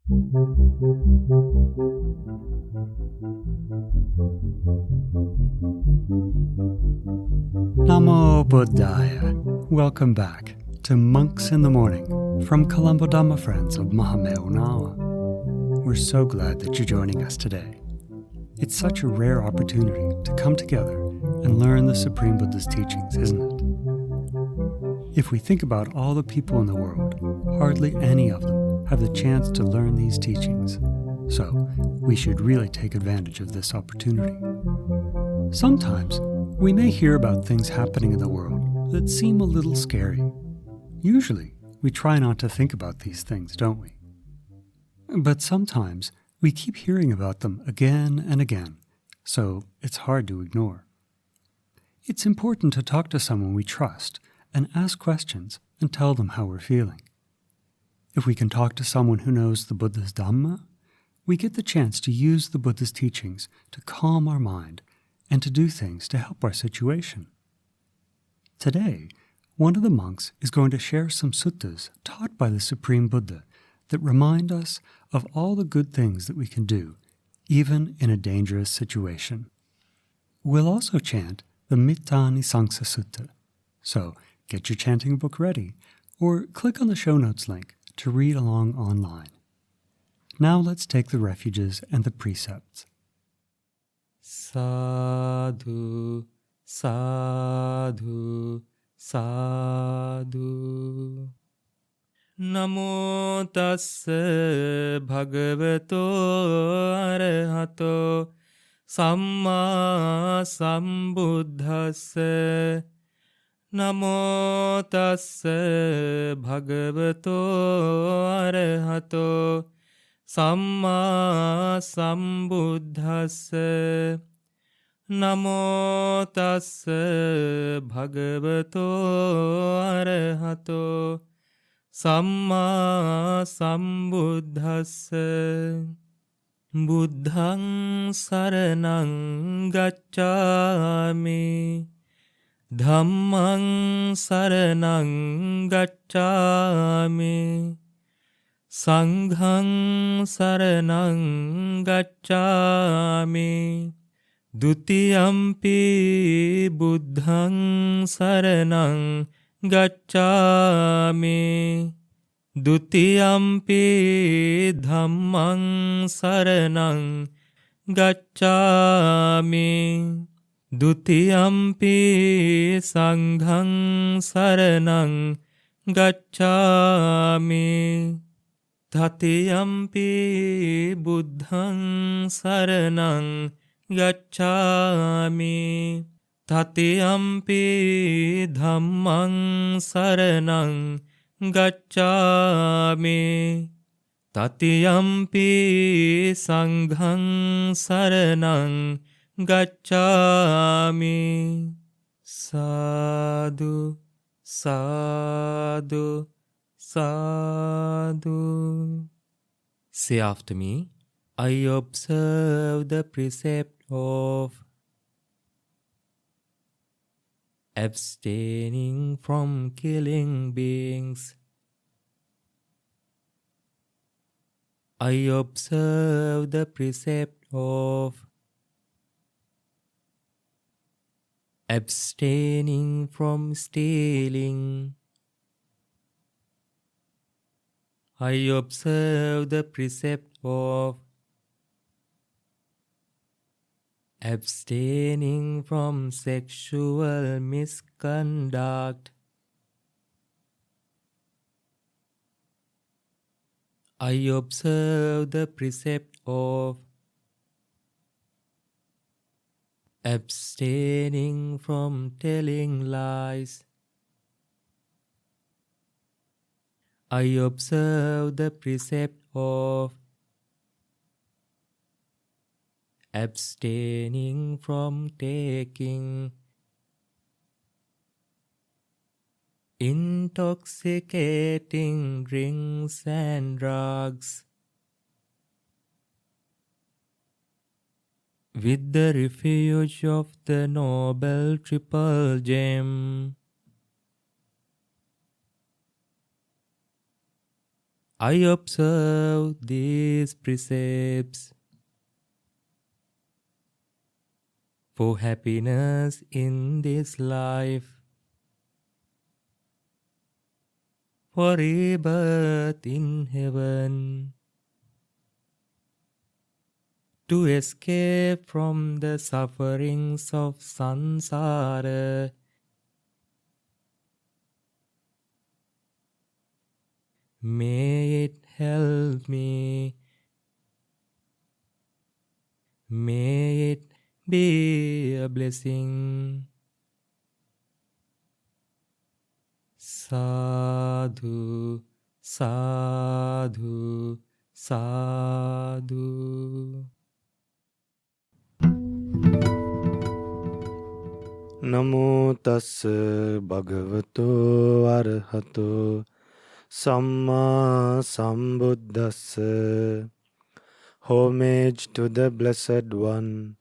Namo Buddhaya. Welcome back to Monks in the Morning from Colombo Dhamma Friends of Mahameunawa. We're so glad that you're joining us today. It's such a rare opportunity to come together and learn the Supreme Buddha's teachings, isn't it? If we think about all the people in the world, hardly any of them have the chance to learn these teachings. So we should really take advantage of this opportunity. Sometimes we may hear about things happening in the world that seem a little scary. Usually, we try not to think about these things, don't we? But sometimes we keep hearing about them again and again, so it's hard to ignore. It's important to talk to someone we trust and ask questions and tell them how we're feeling. If we can talk to someone who knows the Buddha's Dhamma, we get the chance to use the Buddha's teachings to calm our mind and to do things to help our situation. Today, one of the monks is going to share some suttas taught by the Supreme Buddha that remind us of all the good things that we can do, even in a dangerous situation. We'll also chant the Mittani Sangsa Sutta, so get your chanting book ready, or click on the show notes link to read along online. Now let's take the refuges and the precepts. Sadhu, sadhu, sadhu. Namo tassa bhagavato arahato samma sambuddhassa. Namo tassa bhagavato arahato samma sambuddhassa. Namo tassa bhagavato arahato samma sambuddhassa. Buddhaṃ saranang gacchāmi. Dhammaṃ saranang gacchāmi. Sanghang saranang gacchāmi. Dutiyampi buddhaṃ saranang gacchāmi. Dutiyampi dhammaṃ saranang gacchāmi. Dutiyampi sanghang saranang gacchāmi. Tatiyampi buddhaṃ saranang gacchāmi. Tatiyampi dhammaṃ saranang gacchāmi. Tatiyampi sanghang saranang gacchāmi. Sadhu, sadhu, sadhu. Say after me, I observe the precept of abstaining from killing beings. I observe the precept of abstaining from stealing. I observe the precept of abstaining from sexual misconduct. I observe the precept of abstaining from telling lies. I observe the precept of abstaining from taking intoxicating drinks and drugs. With the refuge of the Noble Triple Gem. I observe these precepts for happiness in this life, for rebirth in heaven, to escape from the sufferings of samsara. May it help me. May it be a blessing. Sadhu, sadhu, sadhu. Namo tassa bhagavato arahato samma sambuddhassa. Homage to the Blessed One,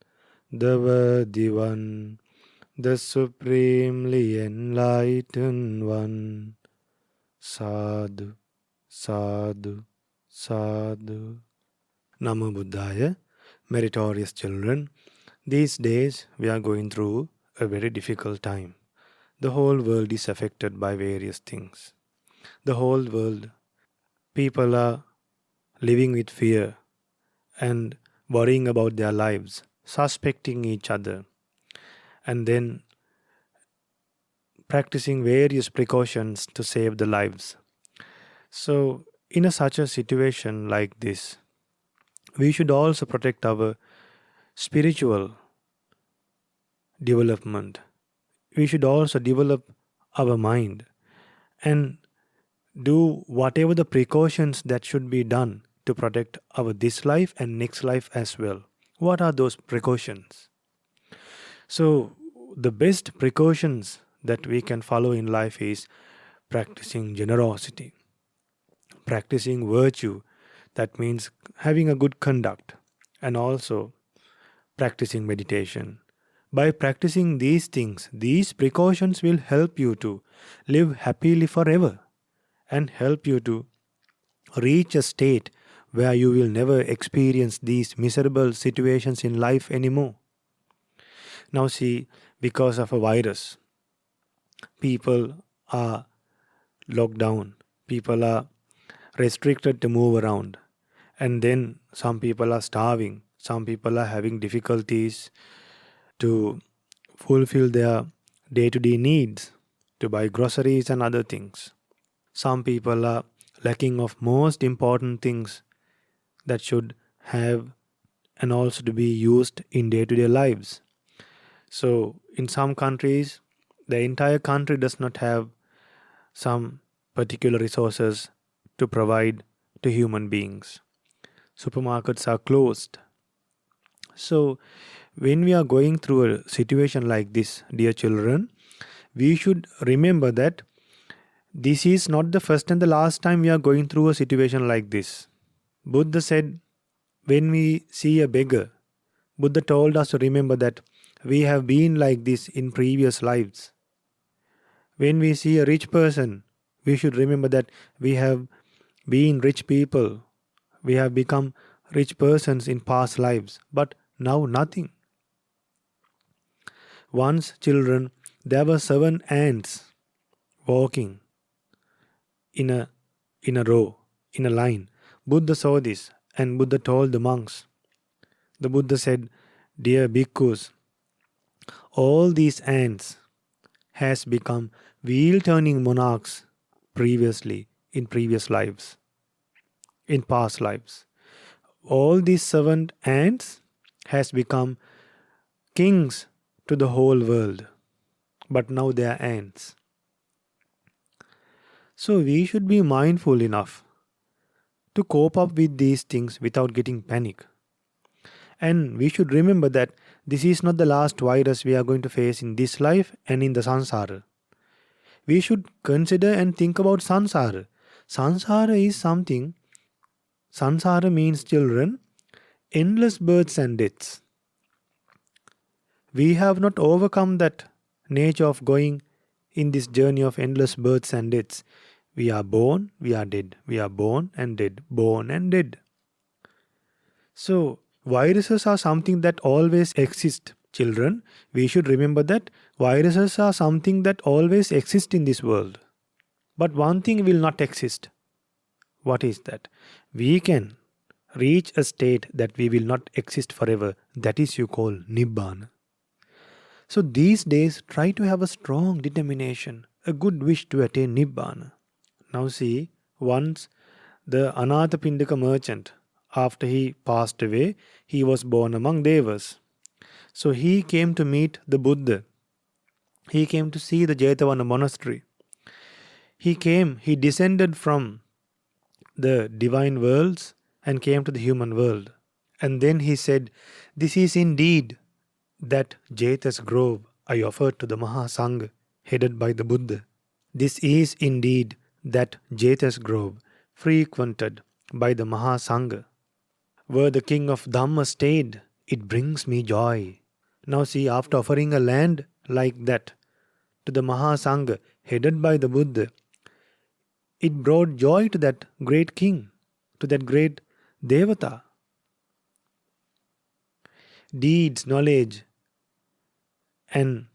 the Worthy One, the Supremely Enlightened One. Sadhu, sadhu, sadhu. Namo Buddhaya, meritorious children. These days we are going through a very difficult time. The whole world is affected by various things. The whole world, people are living with fear and worrying about their lives, suspecting each other, and then practicing various precautions to save the lives. So, in such a situation like this, we should also protect our spiritual development. We should also develop our mind and do whatever the precautions that should be done to protect our this life and next life as well. What are those precautions? So, the best precautions that we can follow in life is practicing generosity, practicing virtue, that means having a good conduct, and also practicing meditation. By practicing these things, these precautions will help you to live happily forever and help you to reach a state where you will never experience these miserable situations in life anymore. Now, see, because of a virus, people are locked down, people are restricted to move around, and then some people are starving, some people are having difficulties to fulfill their day to day needs, to buy groceries and other things. Some people are lacking of most important things that should have and also to be used in day to day lives. So, in some countries, the entire country does not have some particular resources to provide to human beings. Supermarkets are closed. So, when we are going through a situation like this, dear children, we should remember that this is not the first and the last time we are going through a situation like this. Buddha said, when we see a beggar, Buddha told us to remember that we have been like this in previous lives. When we see a rich person, we should remember that we have been rich people. We have become rich persons in past lives, but now nothing. Once, children, there were 7 ants walking in a row, in a line. Buddha saw this and Buddha told the monks. The Buddha said, dear bhikkhus, all these ants has become wheel turning monarchs previously in previous lives, in past lives. All these 7 ants has become kings to the whole world, but now they are ants. So we should be mindful enough to cope up with these things without getting panic. And we should remember that this is not the last virus we are going to face in this life and in the samsara. We should consider and think about samsara. Samsara is something, samsara means, children, endless births and deaths. We have not overcome that nature of going in this journey of endless births and deaths. We are born, we are dead. We are born and dead, born and dead. So, viruses are something that always exist. Children, we should remember that viruses are something that always exist in this world. But one thing will not exist. What is that? We can reach a state that we will not exist forever. That is you call Nibbana. So these days, try to have a strong determination, a good wish to attain Nibbana. Now see, once the Anathapindika merchant, after he passed away, he was born among Devas. So he came to meet the Buddha. He came to see the Jetavana monastery. He descended from the divine worlds and came to the human world. And then he said, "This is indeed that Jeta's grove I offered to the Mahasangha, headed by the Buddha. This is indeed that Jeta's grove, frequented by the Mahasangha. Where the king of Dhamma stayed, it brings me joy." Now see, after offering a land like that to the Mahasangha, headed by the Buddha, it brought joy to that great king, to that great Devata. Deeds, knowledge, and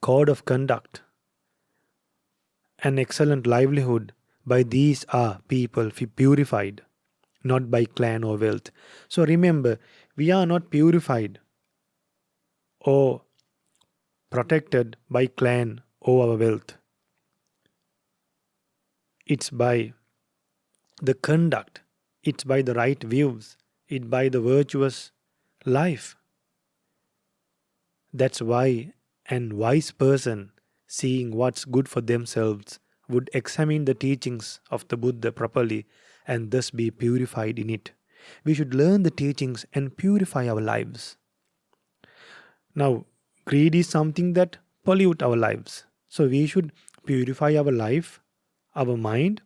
code of conduct, an excellent livelihood, by these are people purified, not by clan or wealth. So remember, we are not purified or protected by clan or our wealth. It's by the conduct, it's by the right views, it's by the virtuous life. That's why an wise person, seeing what's good for themselves, would examine the teachings of the Buddha properly and thus be purified in it. We should learn the teachings and purify our lives. Now, greed is something that pollutes our lives. So we should purify our life, our mind,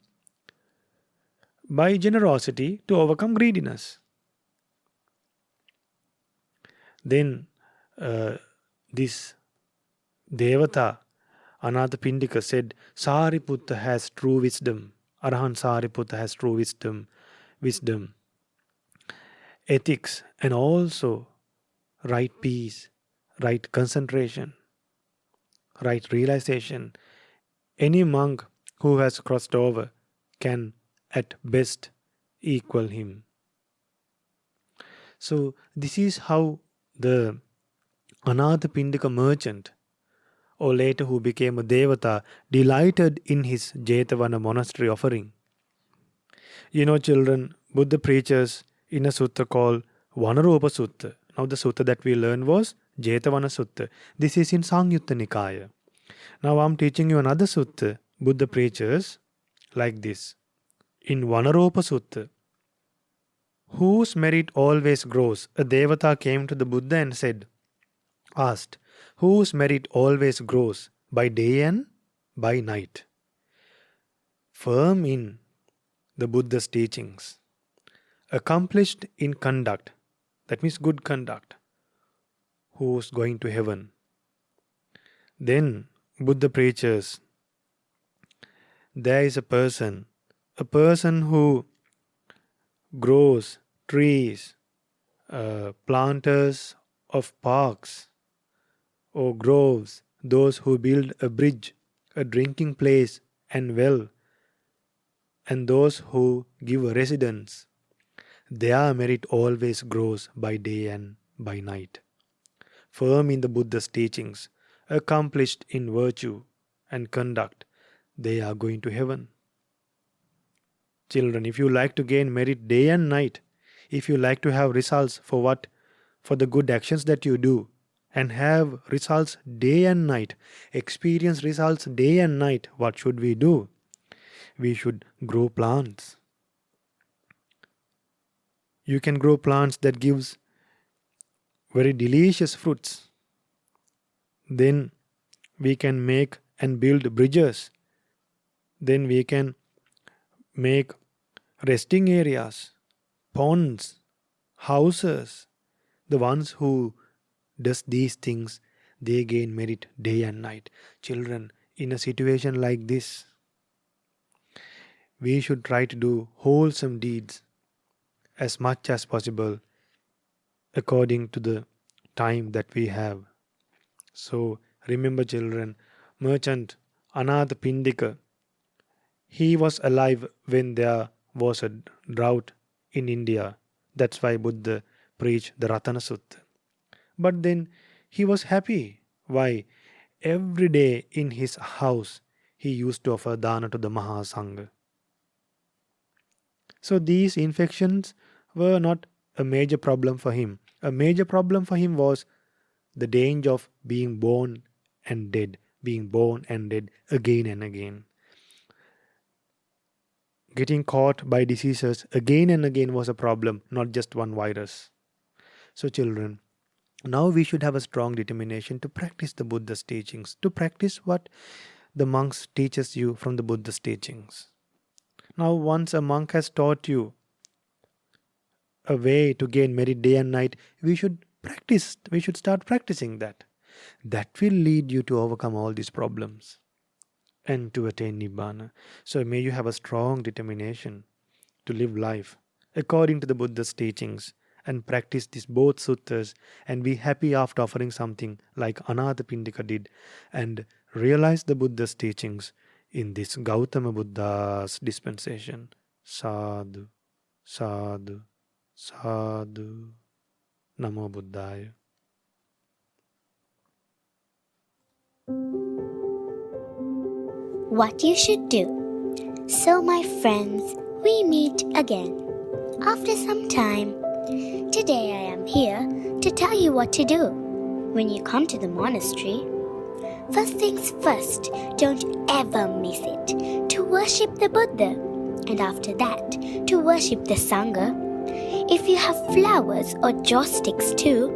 by generosity to overcome greediness. Then this Devata, Anathapindika, said, "Sariputta has true wisdom. Arahan Sariputta has true wisdom, ethics, and also right peace, right concentration, right realization. Any monk who has crossed over can at best equal him." So this is how the Anathapindika merchant, or later who became a Devata, delighted in his Jetavana monastery offering. You know, children, Buddha preaches in a sutta called Vanaropa Sutta. Now the sutta that we learned was Jetavana Sutta. This is in Sangyutta Nikaya. Now I'm teaching you another sutta. Buddha preaches like this. In Vanaropa Sutta, "Whose merit always grows?" A Devata came to the Buddha and asked, "Whose merit always grows, by day and by night?" Firm in the Buddha's teachings, accomplished in conduct, that means good conduct, who's going to heaven? Then Buddha preaches, there is a person who grows trees, planters of parks or groves, those who build a bridge, a drinking place and well, and those who give a residence. Their merit always grows by day and by night. Firm in the Buddha's teachings, accomplished in virtue and conduct, they are going to heaven. Children, if you like to gain merit day and night, if you like to have results for the good actions that you do, and have results day and night, experience results day and night, what should we do? We should grow plants. You can grow plants that gives very delicious fruits. Then we can make and build bridges. Then we can make resting areas, ponds, houses. The ones who does these things, they gain merit day and night. Children, in a situation like this, we should try to do wholesome deeds as much as possible according to the time that we have. So remember, children, merchant Anatha Pindika, he was alive when there was a drought in India. That's why Buddha preached the Ratana Sutta. But then he was happy. Why? Every day in his house he used to offer dana to the Mahasangha. So these infections were not a major problem for him. A major problem for him was the danger of being born and dead, being born and dead again and again. Getting caught by diseases again and again was a problem, not just one virus. So, children, now we should have a strong determination to practice the Buddha's teachings, to practice what the monks teaches you from the Buddha's teachings. Now, once a monk has taught you a way to gain merit day and night, we should start practicing that. That will lead you to overcome all these problems and to attain Nibbana. So may you have a strong determination to live life according to the Buddha's teachings and practice these both suttas and be happy after offering something like Anatha Pindika did and realize the Buddha's teachings in this Gautama Buddha's dispensation. Sadhu, sadhu, sadhu. Namo Buddhaya. What you should do. So, my friends, we meet again after some time. Today I am here to tell you what to do when you come to the monastery. First things first, don't ever miss it to worship the Buddha, and after that, to worship the Sangha. If you have flowers or joss sticks too,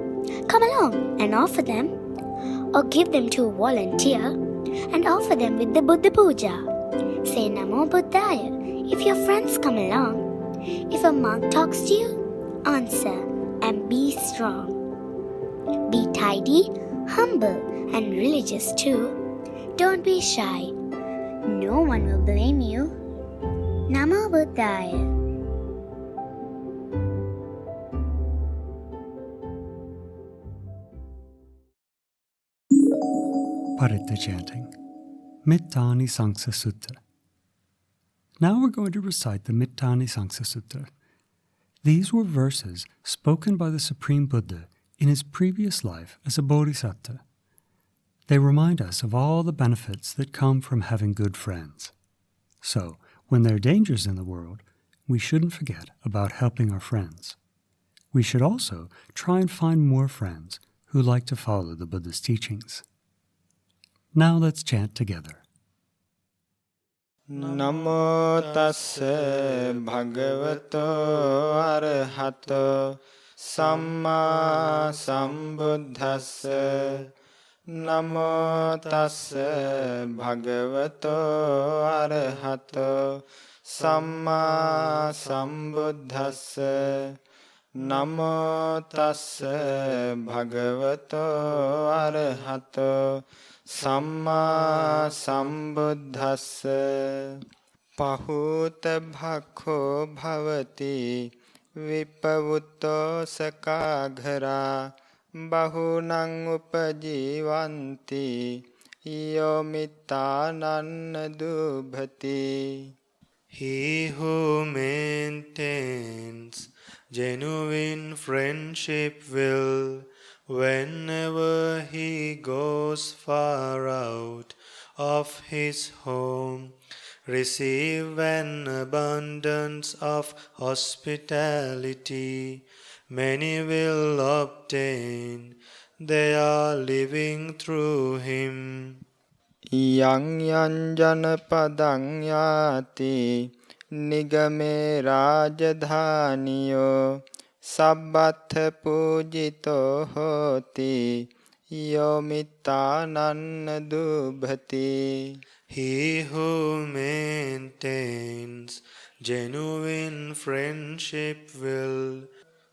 come along and offer them, or give them to a volunteer and offer them with the Buddha Puja. Say Namo Buddhaya if your friends come along. If a monk talks to you, answer and be strong. Be tidy, humble and religious too. Don't be shy. No one will blame you. Namo Buddhaya. Paritta chanting. Mittani Sangsa Sutta. Now we're going to recite the Mittani Sangsa Sutta. These were verses spoken by the Supreme Buddha in his previous life as a bodhisattva. They remind us of all the benefits that come from having good friends. So, when there are dangers in the world, we shouldn't forget about helping our friends. We should also try and find more friends who like to follow the Buddha's teachings. Now let's chant together. Namo tassa bhagavato arahato samma sambuddhassa. Namo tassa bhagavato arahato samma sambuddhassa. Namo tassa bhagavato arahato Samma sambuddhassa. Pahuta bhakho bhavati vipavutto sakaghara bahunang upajivanti yomitananna dubhati. He who maintains genuine friendship will, whenever he goes far out of his home, receive an abundance of hospitality. Many will obtain, they are living through him. Yang yanjana padang yati nigame rajadhaniyo Sabbatha pujito hoti yomitananna dubhati. He who maintains genuine friendship will,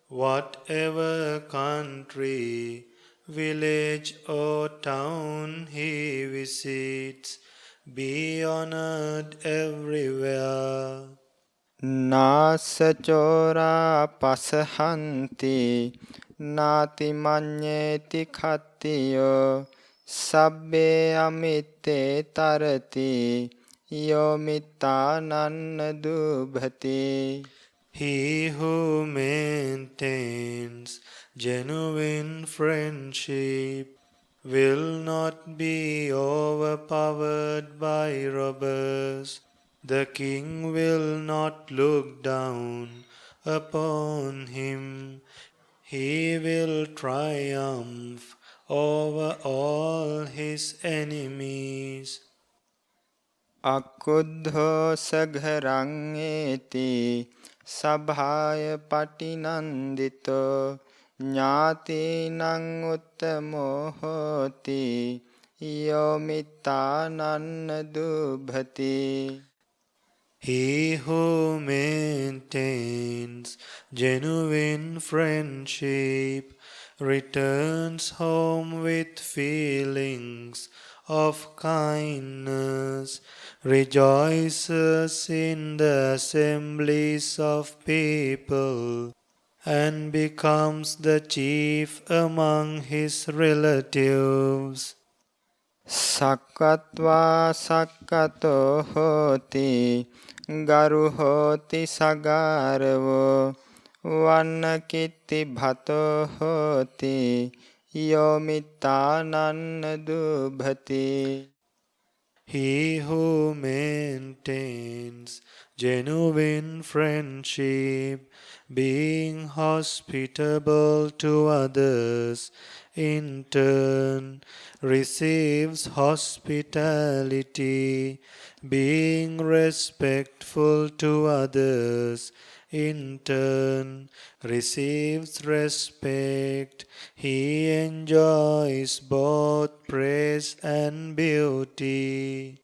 whatever country, village or town he visits, be honored everywhere. Nasachora pasahanti nati manyeti khattiyo sabbe amitte tarati yomitananna dubhati. He who maintains genuine friendship will not be overpowered by robbers. The king will not look down upon him. He will triumph over all his enemies. Akuddho sagharangeti sabhaya patinandito Jnātīnaṁ uttamo hoti yomitānaṁ dubhati. He who maintains genuine friendship returns home with feelings of kindness, rejoices in the assemblies of people, and becomes the chief among his relatives. Sakkatva sakkato hoti garu hoti sagaravo vannakitti bhato hoti yomitānaṁ dubhati. He who maintains genuine friendship, being hospitable to others, in turn receives hospitality, being respectful to others, in turn receives respect. He enjoys both praise and beauty.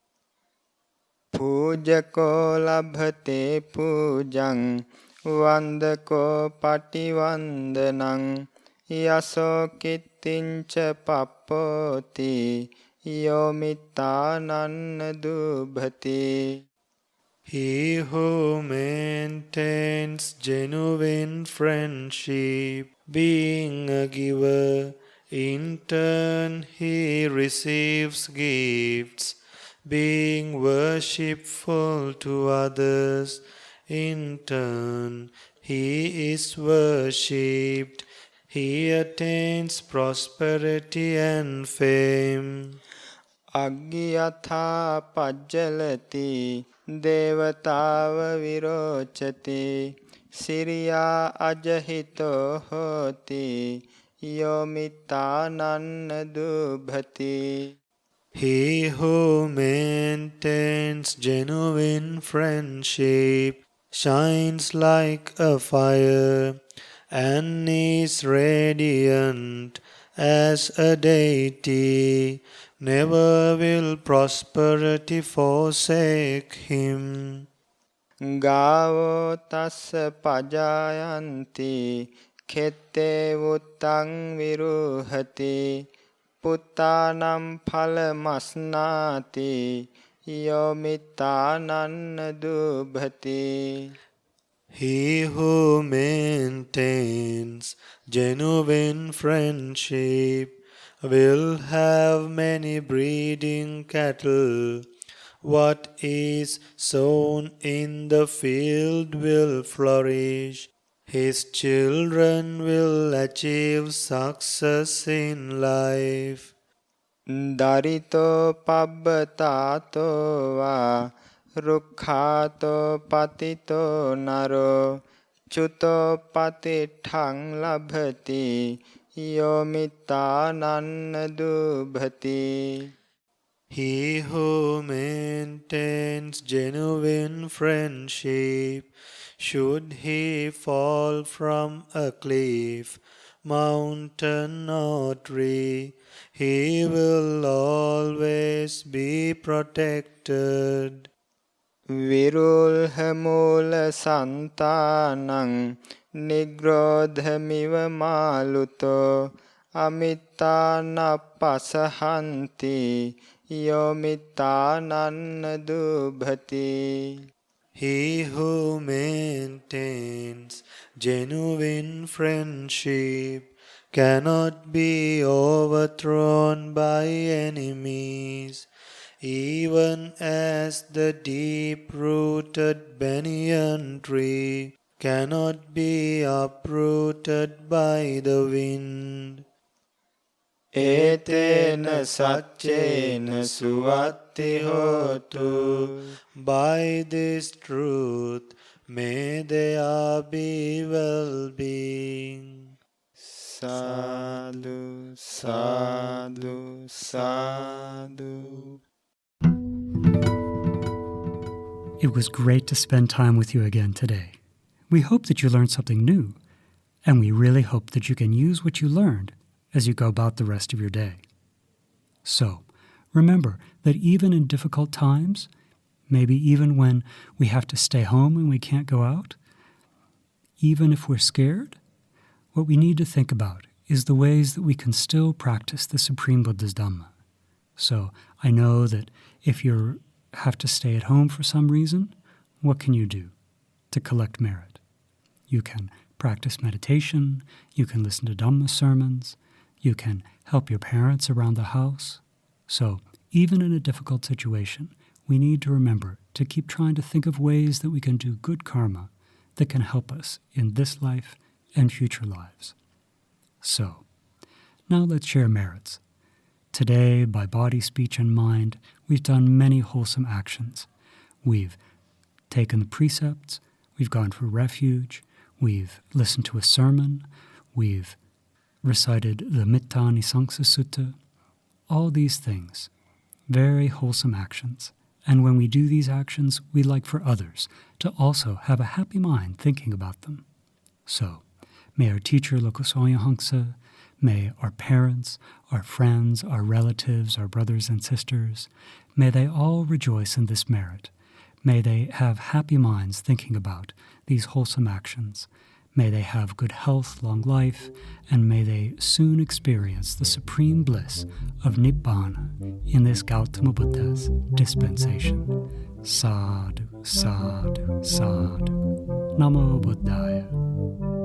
Pujako labhate pujang vandako pativandanang yaso kittincha pappoti yomitānaṁ dubhati. He who maintains genuine friendship, being a giver, in turn he receives gifts, being worshipful to others, in turn he is worshipped. He attains prosperity and fame. Aggiyatha pajjalati devatava virochati siriya ajahito hoti yomitānaṁ dubhati. He who maintains genuine friendship shines like a fire and is radiant as a deity. Never will prosperity forsake him. Gāvo tassa pajayanti khette vuttaṁ viruhati puttānaṁ phalamasnāti yomitānaṁ dubhati. He who maintains genuine friendship will have many breeding cattle. What is sown in the field will flourish. His children will achieve success in life. Darito pabbatato va rukkhato patito naro chuto patithang labhati yomitānaṁ dubhati. He who maintains genuine friendship, should he fall from a cliff, mountain or tree, he will always be protected. Virulha mula santānaṁ nigrodhamiva maluto amittāna pasahanti yomittananna dubhati. He who maintains genuine friendship cannot be overthrown by enemies, even as the deep-rooted banyan tree cannot be uprooted by the wind. Etena saccena suvatti hotu. By this truth may there be well-being. Sadhu, sadhu, sadhu. It was great to spend time with you again today. We hope that you learned something new, and we really hope that you can use what you learned as you go about the rest of your day. So, remember that even in difficult times, maybe even when we have to stay home and we can't go out, even if we're scared, what we need to think about is the ways that we can still practice the Supreme Buddha's Dhamma. So, I know that if you have to stay at home for some reason, what can you do to collect merit? You can practice meditation, you can listen to Dhamma sermons, you can help your parents around the house. So, even in a difficult situation, we need to remember to keep trying to think of ways that we can do good karma that can help us in this life and future lives. So, now let's share merits. Today, by body, speech, and mind, we've done many wholesome actions. We've taken the precepts, we've gone for refuge, we've listened to a sermon, we've recited the Mitta Nisangsa Sutta. All these things, very wholesome actions. And when we do these actions, we like for others to also have a happy mind thinking about them. So, may our teacher, Lokosoya Hangsa, may our parents, our friends, our relatives, our brothers and sisters, may they all rejoice in this merit. May they have happy minds thinking about these wholesome actions. May they have good health, long life, and may they soon experience the supreme bliss of Nibbana in this Gautama Buddha's dispensation. Sadhu, sadhu, sadhu. Namo Buddhaya.